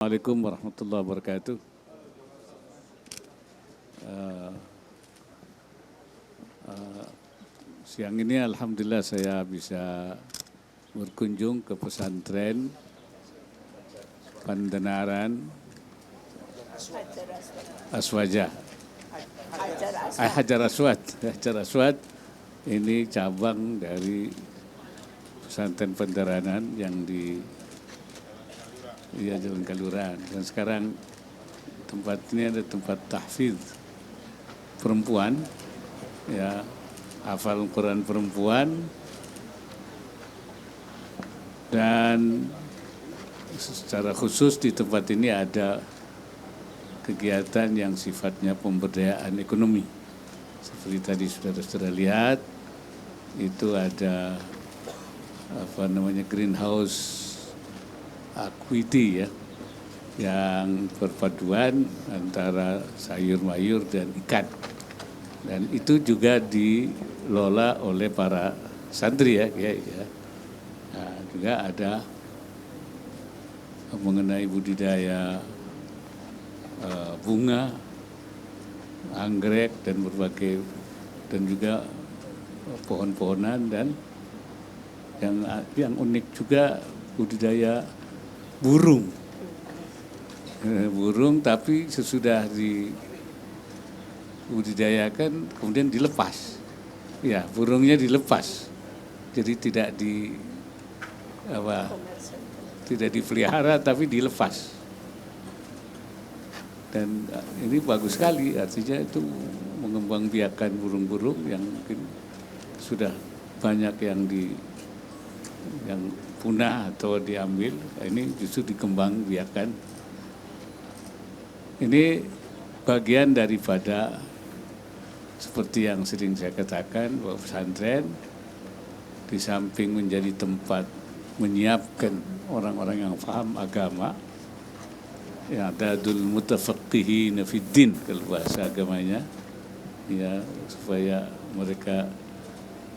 Assalamualaikum warahmatullahi wabarakatuh. Siang ini alhamdulillah saya bisa berkunjung ke pesantren Pandenaran Aswaja. Hajar Aswad. Ini cabang dari pesantren Panderanan yang di Jalan Kaluran. Dan sekarang tempat ini ada tempat tahfidz perempuan, ya, hafal Quran perempuan, dan secara khusus di tempat ini ada kegiatan yang sifatnya pemberdayaan ekonomi. Seperti tadi saudara-saudara lihat, itu ada greenhouse equity, ya, yang perpaduan antara sayur mayur dan ikan, dan itu juga dikelola oleh para santri, ya. Nah, juga ada mengenai budidaya bunga, anggrek dan berbagai, dan juga pohon-pohonan, dan yang unik juga budidaya burung, tapi sesudah dibudidayakan kemudian dilepas, ya, burungnya dilepas, jadi tidak dipelihara tapi dilepas, dan ini bagus sekali, artinya itu mengembangbiakan burung-burung yang mungkin sudah banyak yang punah atau diambil, ini justru dikembangbiakan. Ini bagian daripada seperti yang sering saya katakan, bahwa pesantren di samping menjadi tempat menyiapkan orang-orang yang paham agama, ya, dadul mutafaqqihin fiddin kalau bahasa agamanya, ya, supaya mereka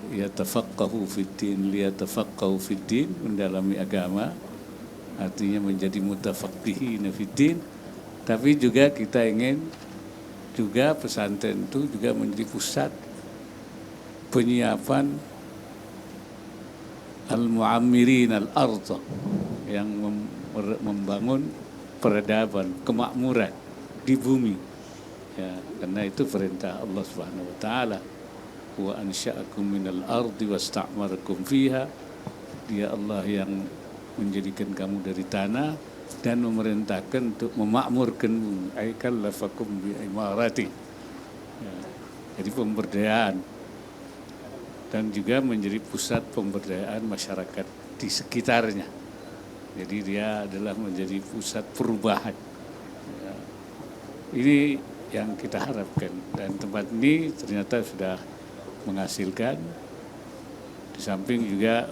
yatafaqahu fiddin liyatafaqahu fiddin, mendalami agama, artinya menjadi mutafaqqihin fiddin. Tapi juga kita ingin juga pesantren itu juga menjadi pusat penyiapan al-mu'ammirin al-ardh, yang membangun peradaban, kemakmuran di bumi, ya, karena itu perintah Allah Subhanahu wa taala, wa ansya'akum minal ardi wasta'marakum fiha. Dia Allah yang menjadikan kamu dari tanah dan memerintahkan untuk memakmurkan, ay kallafakum bi imarati, ya, jadi pemberdayaan, dan juga menjadi pusat pemberdayaan masyarakat di sekitarnya. Jadi dia adalah menjadi pusat perubahan, ya. Ini yang kita harapkan, dan tempat ini ternyata sudah menghasilkan, di samping juga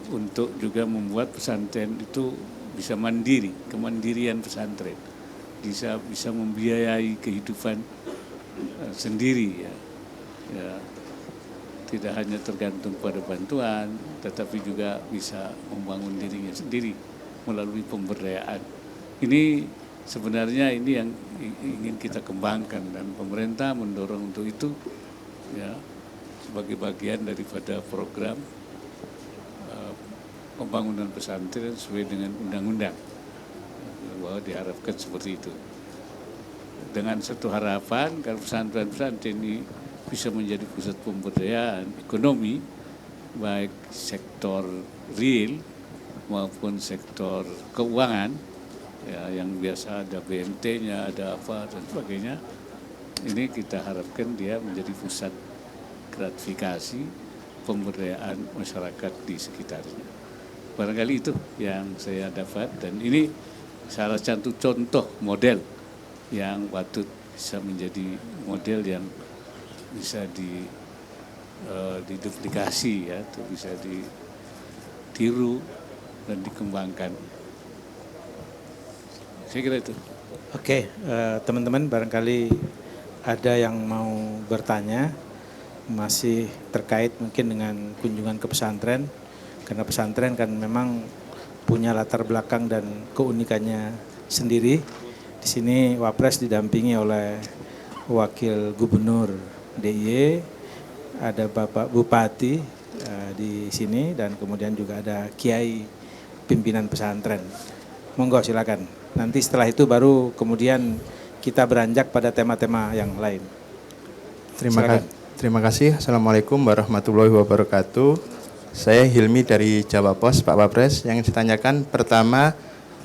untuk juga membuat pesantren itu bisa mandiri, kemandirian pesantren, bisa membiayai kehidupan sendiri, ya. Tidak hanya tergantung pada bantuan, tetapi juga bisa membangun dirinya sendiri melalui pemberdayaan. Ini sebenarnya ini yang ingin kita kembangkan, dan pemerintah mendorong untuk itu, ya, sebagai bagian daripada program pembangunan pesantren sesuai dengan undang-undang, bahwa diharapkan seperti itu. Dengan satu harapan, kalau pesantren-pesantren ini bisa menjadi pusat pemberdayaan ekonomi, baik sektor real maupun sektor keuangan, ya, yang biasa ada BNT-nya, ada apa dan sebagainya. Ini kita harapkan dia menjadi pusat gratifikasi pemberdayaan masyarakat di sekitarnya. Barangkali itu yang saya dapat, dan ini salah satu contoh model yang patut bisa menjadi model yang bisa diduplikasi, ya, atau bisa ditiru dan dikembangkan. Saya kira itu. Oke, teman-teman, barangkali ada yang mau bertanya masih terkait mungkin dengan kunjungan ke pesantren, karena pesantren kan memang punya latar belakang dan keunikannya sendiri. Di sini Wapres didampingi oleh Wakil Gubernur DIY, ada Bapak Bupati di sini, dan kemudian juga ada Kiai pimpinan pesantren. Monggo silakan. Nanti setelah itu baru kemudian kita beranjak pada tema-tema yang lain. Terima kasih. Assalamualaikum warahmatullahi wabarakatuh. Saya Hilmi dari Jawa Pos, Pak Wapres. Yang ditanyakan pertama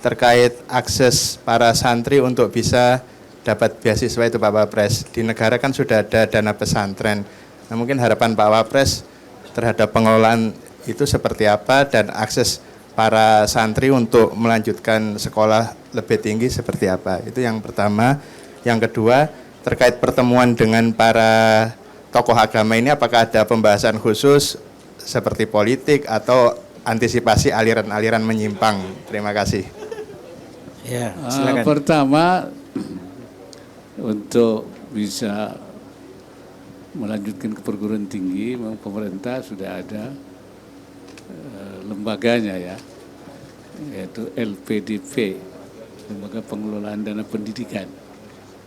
terkait akses para santri untuk bisa dapat beasiswa itu Pak Wapres. Di negara kan sudah ada dana pesantren. Nah, mungkin harapan Pak Wapres terhadap pengelolaan itu seperti apa, dan akses para santri untuk melanjutkan sekolah lebih tinggi seperti apa. Itu yang pertama. Yang kedua, terkait pertemuan dengan para tokoh agama ini, apakah ada pembahasan khusus seperti politik atau antisipasi aliran-aliran menyimpang? Terima kasih. Ya, silakan. Pertama, untuk bisa melanjutkan ke perguruan tinggi, memang pemerintah sudah ada lembaganya ya, yaitu LPDP, Lembaga Pengelolaan Dana Pendidikan.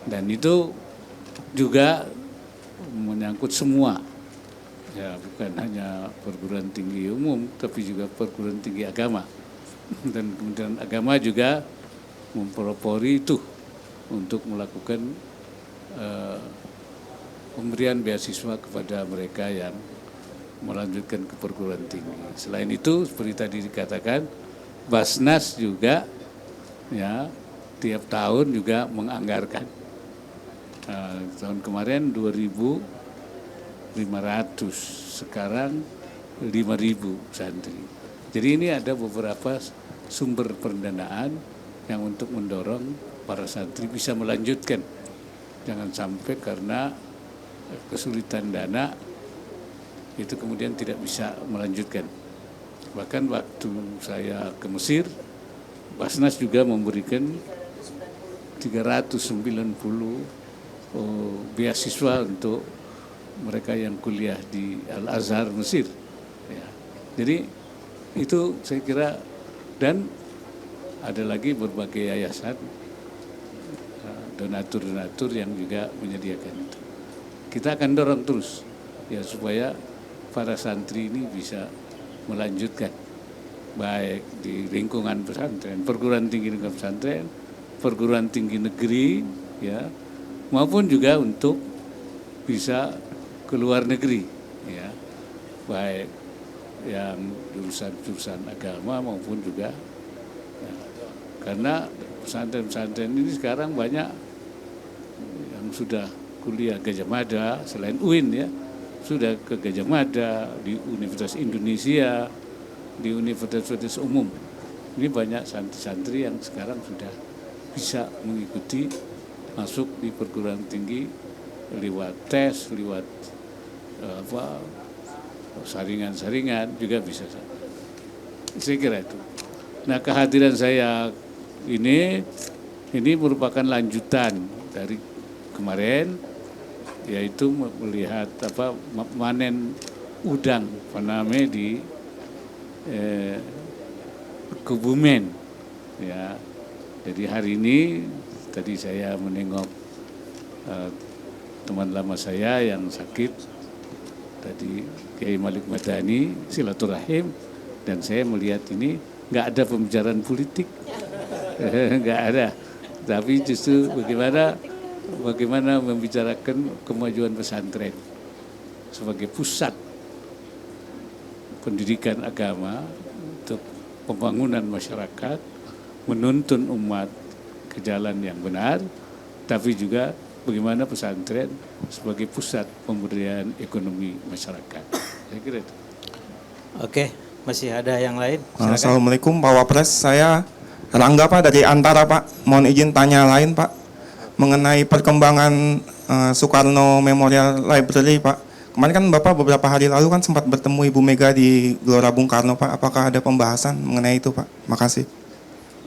Dan itu juga menyangkut semua, ya bukan hanya perguruan tinggi umum, tapi juga perguruan tinggi agama. Dan Kementerian Agama juga mempelopori itu untuk melakukan pemberian beasiswa kepada mereka yang melanjutkan ke perguruan tinggi. Selain itu, seperti tadi dikatakan, Basnas juga ya tiap tahun juga menganggarkan. Tahun kemarin 2.500, sekarang 5.000 santri. Jadi ini ada beberapa sumber pendanaan yang untuk mendorong para santri bisa melanjutkan. Jangan sampai karena kesulitan dana itu kemudian tidak bisa melanjutkan. Bahkan waktu saya ke Mesir, Basnas juga memberikan 390 beasiswa untuk mereka yang kuliah di Al-Azhar Mesir. Ya. Jadi itu saya kira, dan ada lagi berbagai yayasan, donatur-donatur yang juga menyediakan itu. Kita akan dorong terus ya supaya para santri ini bisa melanjutkan baik di lingkungan pesantren, perguruan tinggi lingkungan pesantren, perguruan tinggi negeri ya, maupun juga untuk bisa ke luar negeri ya, baik yang jurusan-jurusan agama maupun juga ya, karena pesantren-pesantren ini sekarang banyak yang sudah kuliah Gajah Mada, selain UIN ya, sudah ke Gajah Mada, di Universitas Indonesia, di universitas umum. Ini banyak santri-santri yang sekarang sudah bisa mengikuti masuk di perguruan tinggi lewat tes, lewat saringan-saringan juga bisa. Saya kira itu. Nah, kehadiran saya ini merupakan lanjutan dari kemarin, yaitu melihat manen udang paname di Kebumen ya. Jadi hari ini tadi saya menengok teman lama saya yang sakit tadi, Kiai Malik Madani, silaturahim, dan saya melihat ini nggak ada pembicaraan politik, nggak ada, tapi justru bagaimana membicarakan kemajuan pesantren sebagai pusat pendidikan agama untuk pembangunan masyarakat, menuntun umat ke jalan yang benar, tapi juga bagaimana pesantren sebagai pusat pemberdayaan ekonomi masyarakat. Saya kira itu. Oke, masih ada yang lain? Silakan. Assalamualaikum Pak Wapres, saya Rangga Pak dari Antara Pak. Mohon izin tanya lain Pak, mengenai perkembangan Soekarno Memorial Library Pak. Kemarin kan Bapak beberapa hari lalu kan sempat bertemu Ibu Mega di Gelora Bung Karno Pak. Apakah ada pembahasan mengenai itu Pak? Makasih.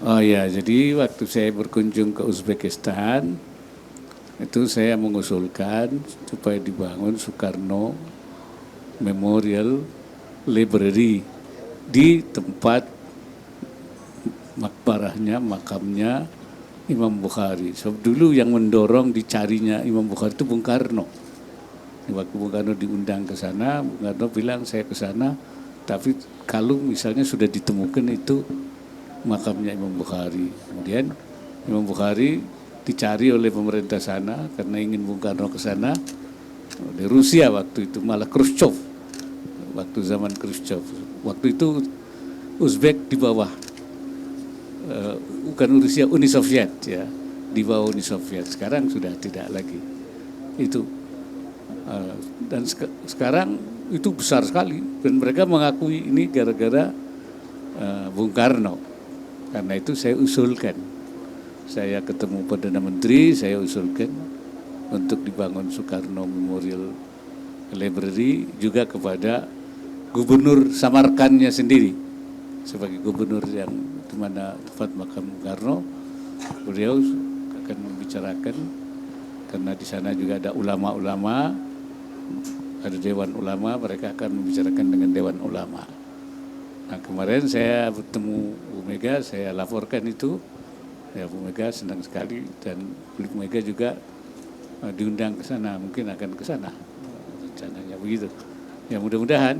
Oh ya, jadi waktu saya berkunjung ke Uzbekistan, itu saya mengusulkan supaya dibangun Soekarno Memorial Library di tempat makbarahnya, makamnya Imam Bukhari. So, dulu yang mendorong dicarinya Imam Bukhari itu Bung Karno. Waktu Bung Karno diundang ke sana, Bung Karno bilang saya ke sana, tapi kalau misalnya sudah ditemukan itu makamnya Imam Bukhari. Kemudian Imam Bukhari dicari oleh pemerintah sana karena ingin Bung Karno ke sana. Di Rusia waktu itu malah Khrushchev, waktu zaman Khrushchev. Waktu itu Uzbek di bawah, bukan Rusia, Uni Soviet ya, di bawah Uni Soviet. Sekarang sudah tidak lagi. Itu dan sekarang itu besar sekali dan mereka mengakui ini gara-gara Bung Karno. Karena itu saya usulkan, saya ketemu Perdana Menteri, saya usulkan untuk dibangun Soekarno Memorial Library juga kepada Gubernur Samarkandnya sendiri sebagai gubernur yang di mana tempat makam Bung Karno. Beliau akan membicarakan karena di sana juga ada ulama-ulama, ada Dewan Ulama, mereka akan membicarakan dengan Dewan Ulama. Nah kemarin saya bertemu Bu Mega, saya laporkan itu, ya Bu Mega senang sekali dan Bu Mega juga diundang ke sana, mungkin akan ke sana, rencananya begitu. Ya mudah-mudahan,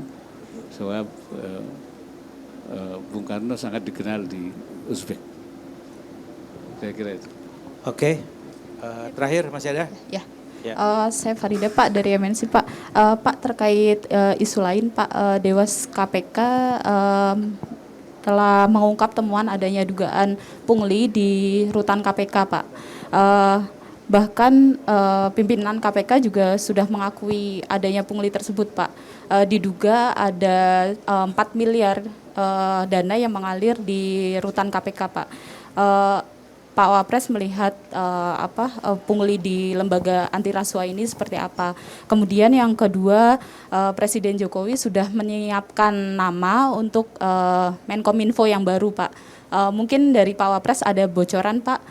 sebab Bung Karno sangat dikenal di Uzbek. Saya kira itu. Oke, terakhir masih ada? Ya. Ya. Saya Farida Pak dari MNC Pak. Pak terkait isu lain Pak, Dewas KPK telah mengungkap temuan adanya dugaan pungli di rutan KPK Pak. Bahkan pimpinan KPK juga sudah mengakui adanya pungli tersebut Pak. Diduga ada 4 miliar dana yang mengalir di rutan KPK Pak. Pak Wapres melihat pungli di lembaga anti rasuah ini seperti apa. Kemudian yang kedua, Presiden Jokowi sudah menyiapkan nama untuk Menkominfo yang baru Pak. Mungkin dari Pak Wapres ada bocoran Pak.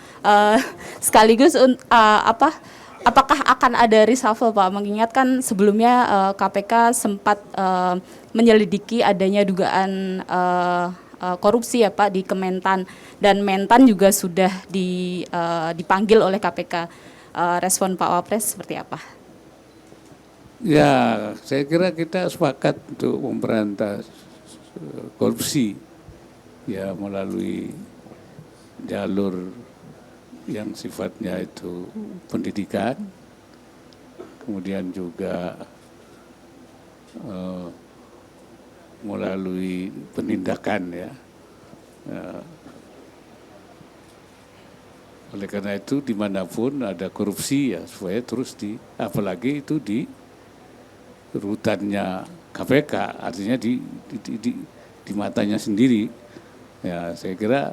Sekaligus apakah akan ada reshuffle Pak? Mengingatkan sebelumnya KPK sempat menyelidiki adanya dugaan korupsi ya Pak di Kementan, dan Mentan juga sudah dipanggil oleh KPK. Respon Pak Wapres seperti apa? Ya, saya kira kita sepakat untuk memberantas korupsi ya melalui jalur yang sifatnya itu pendidikan, kemudian juga melalui penindakan ya. Oleh karena itu dimanapun ada korupsi ya supaya terus apalagi itu di rutannya KPK, artinya di matanya sendiri ya. Saya kira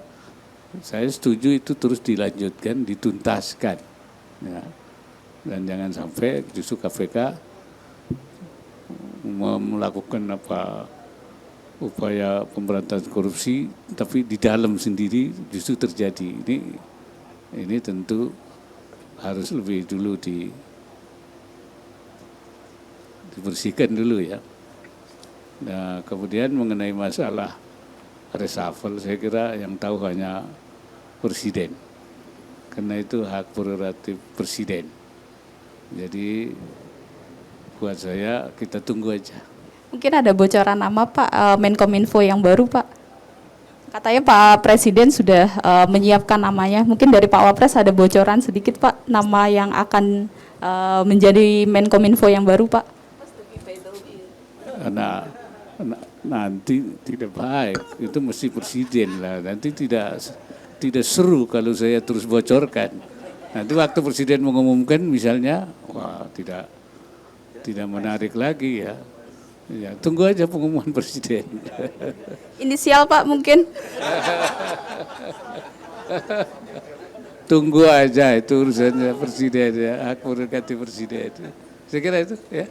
saya setuju itu terus dilanjutkan, dituntaskan ya. Dan jangan sampai justru KPK melakukan upaya pemberantasan korupsi tapi di dalam sendiri justru terjadi. Ini tentu harus lebih dulu dibersihkan dulu ya. Nah, kemudian mengenai masalah reshuffle, saya kira yang tahu hanya presiden. Karena itu hak prerogatif presiden. Jadi buat saya kita tunggu aja. Mungkin ada bocoran nama Pak Menkominfo yang baru Pak. Katanya Pak Presiden sudah menyiapkan namanya. Mungkin dari Pak Wapres ada bocoran sedikit Pak nama yang akan menjadi Menkominfo yang baru Pak. Nah, nanti tidak baik, itu mesti presiden lah. Nanti tidak seru kalau saya terus bocorkan. Nanti waktu presiden mengumumkan misalnya, wah tidak menarik lagi ya. Ya, tunggu aja pengumuman presiden. Inisial Pak mungkin. Tunggu aja itu urusannya presiden ya, hak prerogatif presiden. Saya kira itu ya.